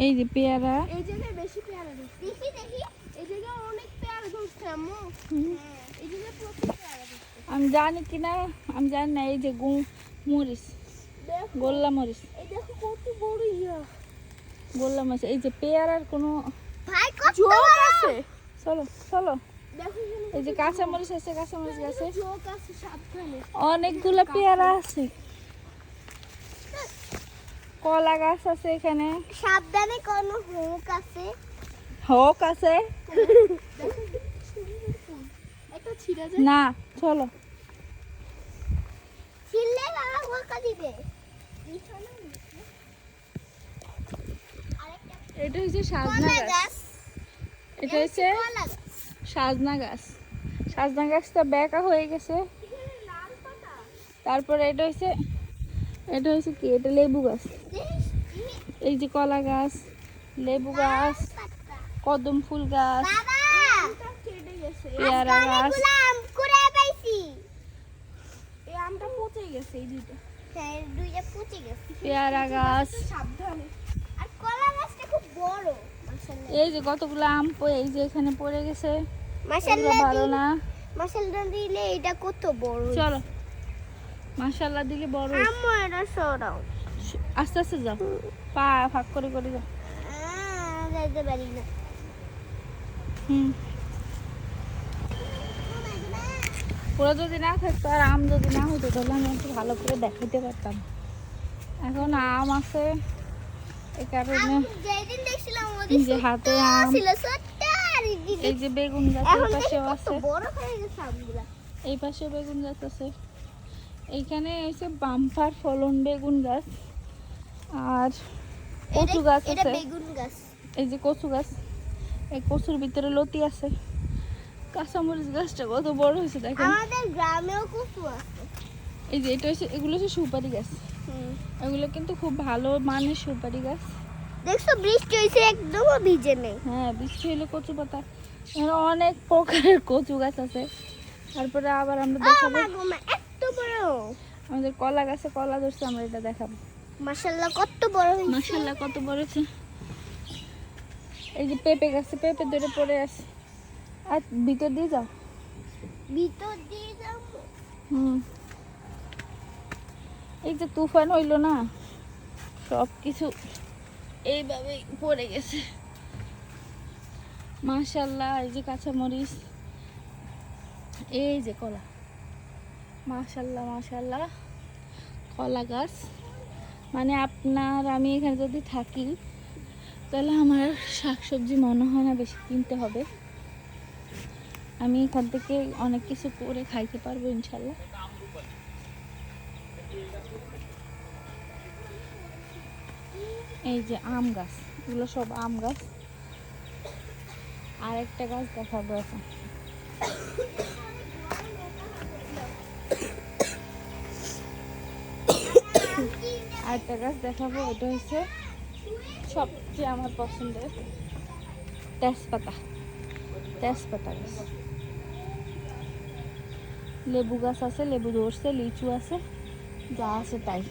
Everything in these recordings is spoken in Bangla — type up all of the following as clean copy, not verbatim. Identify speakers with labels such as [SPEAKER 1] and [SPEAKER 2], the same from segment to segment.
[SPEAKER 1] এই যে পেয়ারা,
[SPEAKER 2] এই জায়গায় বেশি পেয়ারা ধরছে। দেখি দেখি, এই জায়গায় অনেক পেয়ারা ধরছে আম্মু। এই জায়গায় প্রচুর পেয়ারা ধরছে।
[SPEAKER 1] আমি জানি কিনা আমি জানি না। এই যে মরিচ,
[SPEAKER 2] দেখো,
[SPEAKER 1] গোল্লা মরিচ,
[SPEAKER 2] এই দেখো কত বড় ইয়া।
[SPEAKER 1] গোল্লা মরিচ। এই যে পেয়ারার কোনো
[SPEAKER 2] ভাই কত
[SPEAKER 1] ঝোঁক
[SPEAKER 2] বড়
[SPEAKER 1] আছে। চলো চলো,
[SPEAKER 2] দেখো এখানে
[SPEAKER 1] এই যে কাঁচা মরিচ আছে, কাঁচা মরিচ গাছে
[SPEAKER 2] ঝোঁক আছে, সাবধানে।
[SPEAKER 1] অনেকগুলো পেয়ারা আছে। কলা গাছ আছে এখানে,
[SPEAKER 2] সাবধানে, কোন হুক আছে।
[SPEAKER 1] হক আছে
[SPEAKER 2] একটা ছিড়া যায়
[SPEAKER 1] না। চলো,
[SPEAKER 2] ছিললে বাবা বকা দিবে।
[SPEAKER 1] এটা হচ্ছে সাজনা
[SPEAKER 2] কলা
[SPEAKER 1] গাছ।
[SPEAKER 2] গাছ,
[SPEAKER 1] এটা হচ্ছে
[SPEAKER 2] কলা গাছ।
[SPEAKER 1] সাজনা গাছ। সাজনা গাছটা বেঁকা হয়ে গেছে।
[SPEAKER 2] এখানে লাল পাতা।
[SPEAKER 1] তারপরে এটা হচ্ছে কি, এটা লেবু গাছ। এই যে কলা গাছ, লেবু গাছ,
[SPEAKER 2] পাতা।
[SPEAKER 1] কদম ফুল গাছ,
[SPEAKER 2] বাবা আমটা কেটে গেছে।
[SPEAKER 1] পেয়ারা গাছ।
[SPEAKER 2] আম কুড়ায় পাইছি।
[SPEAKER 1] এই আমটা পচে গেছে, এই দুইটা।
[SPEAKER 2] হ্যাঁ, দুইটা পচে গেছে।
[SPEAKER 1] পেয়ারা গাছ।
[SPEAKER 2] সাবধানে। আর কলা গাছটা খুব বড়। মাশাআল্লাহ।
[SPEAKER 1] এই যে কতগুলো আম এই যে এখানে পড়ে গেছে।
[SPEAKER 2] মাশাআল্লাহ
[SPEAKER 1] এগুলো ভালো না।
[SPEAKER 2] মাশাআল্লাহ দিলে এটা কত বড়।
[SPEAKER 1] চলো, মাশাআল্লাহ দিলে বড় হয়েছে।
[SPEAKER 2] আম্মু এটা সরাও।
[SPEAKER 1] আস্তে আস্তে যাও, পা ফাঁক করে করে যাও।
[SPEAKER 2] যাইতে পারি না।
[SPEAKER 1] পুরো যদি না থাকতো আর আম যদি না হতো তাহলে আমি একটু ভালো করে দেখাইতে পারতাম। এখন আম আছে, এই কারণে
[SPEAKER 2] যেদিন দেখছিলাম
[SPEAKER 1] এই যে হাতে আম।
[SPEAKER 2] ছিল ছোট্ট আর
[SPEAKER 1] এই যে বেগুন গাছ এই
[SPEAKER 2] এখন দেখি
[SPEAKER 1] পাশেও
[SPEAKER 2] কত
[SPEAKER 1] আছে,
[SPEAKER 2] বড় হয়ে গেছে আমগুলা।
[SPEAKER 1] এই পাশে বেগুন গাছ আছে। এইখানে হচ্ছে বাম্পার ফলন বেগুন গাছ আর কচু গাছ
[SPEAKER 2] এটা
[SPEAKER 1] আছে।
[SPEAKER 2] বেগুন গাছ।
[SPEAKER 1] এই যে কচু গাছ, এই কচুর ভিতরে লতি আছে। কাঁচামরিচ গাছটা কত বড় হয়েছে দেখেন।
[SPEAKER 2] আমাদের গ্রামেও কচু আছে।
[SPEAKER 1] এই যে এটা হচ্ছে, এগুলো হচ্ছে সুপারি গাছ। এগুলো কিন্তু খুব ভালো মানের সুপারি গাছ।
[SPEAKER 2] দেখছো বৃষ্টি হয়েছে, একদমও ভিজে নেই।
[SPEAKER 1] হ্যাঁ, বৃষ্টি হলে কচু পাতা। এখানে অনেক প্রকারের কচু গাছ আছে। তারপরে আবার আমরা দেখাবো
[SPEAKER 2] এত বড়।
[SPEAKER 1] আমাদের কলা গাছে কলা ধরছে, আমরা এটা দেখাবো।
[SPEAKER 2] মাশাআল্লাহ কত বড় হয়েছে।
[SPEAKER 1] মাশাআল্লাহ কত বড় হয়েছে। এই যে পেঁপে গাছে পেঁপে ধরে পড়ে আছে। আর ভিতর দিয়ে যাও।
[SPEAKER 2] ভিতর দিয়ে যাও।
[SPEAKER 1] এই যে তুফান হইলো না, সব কিছু এইভাবে পড়ে গেছে। মাশাআল্লাহ, এই যে কাঁচামরিচ, এই যে কলা। মাশাআল্লাহ মাশাআল্লাহ, কলা গাছ। মানে আপনার আমি এখানে যদি থাকি তাহলে আমার শাকসবজি মনে হয় না বেশি কিনতে হবে। আমি এখান থেকে অনেক কিছু করে খাইতে পারবো ইনশাল্লাহ। এই যে আম গাছ, এগুলো সব আম গাছ। আর একটা গাছ দেখাবো এখন। আরেকটা গাছ দেখাবো, এটা হচ্ছে সবচেয়ে আমার পছন্দের তেজপাতা। তেজপাতা গাছ। লেবু গাছ আছে, লেবু ধরছে, লিচু আছে, যা আছে তাই।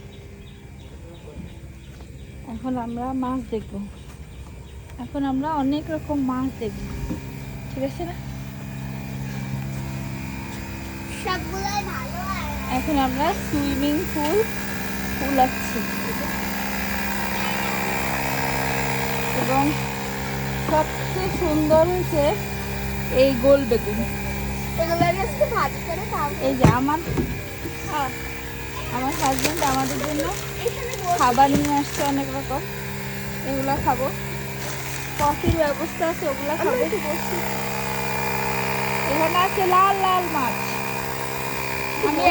[SPEAKER 1] এখন আমরা মাছ দেখব। এখন আমরা অনেক রকম মাছ দেখব, ঠিক আছে না?
[SPEAKER 2] সবগুলাই ভালো।
[SPEAKER 1] এখন আমরা সুইমিং পুল কুলাচ্ছি এবং সবচেয়ে সুন্দর হয়েছে এই গোল বেগুন।
[SPEAKER 2] এগুলো আজকে ভাজি করে খাবো।
[SPEAKER 1] এই যে আমার হাজবেন্ড আমাদের জন্য খাবার নিয়ে আসছে অনেক রকম, এগুলা খাবো। কফির ব্যবস্থা আছে, ওগুলা খাবো। এখানে আছে লাল লাল মাছ। আমি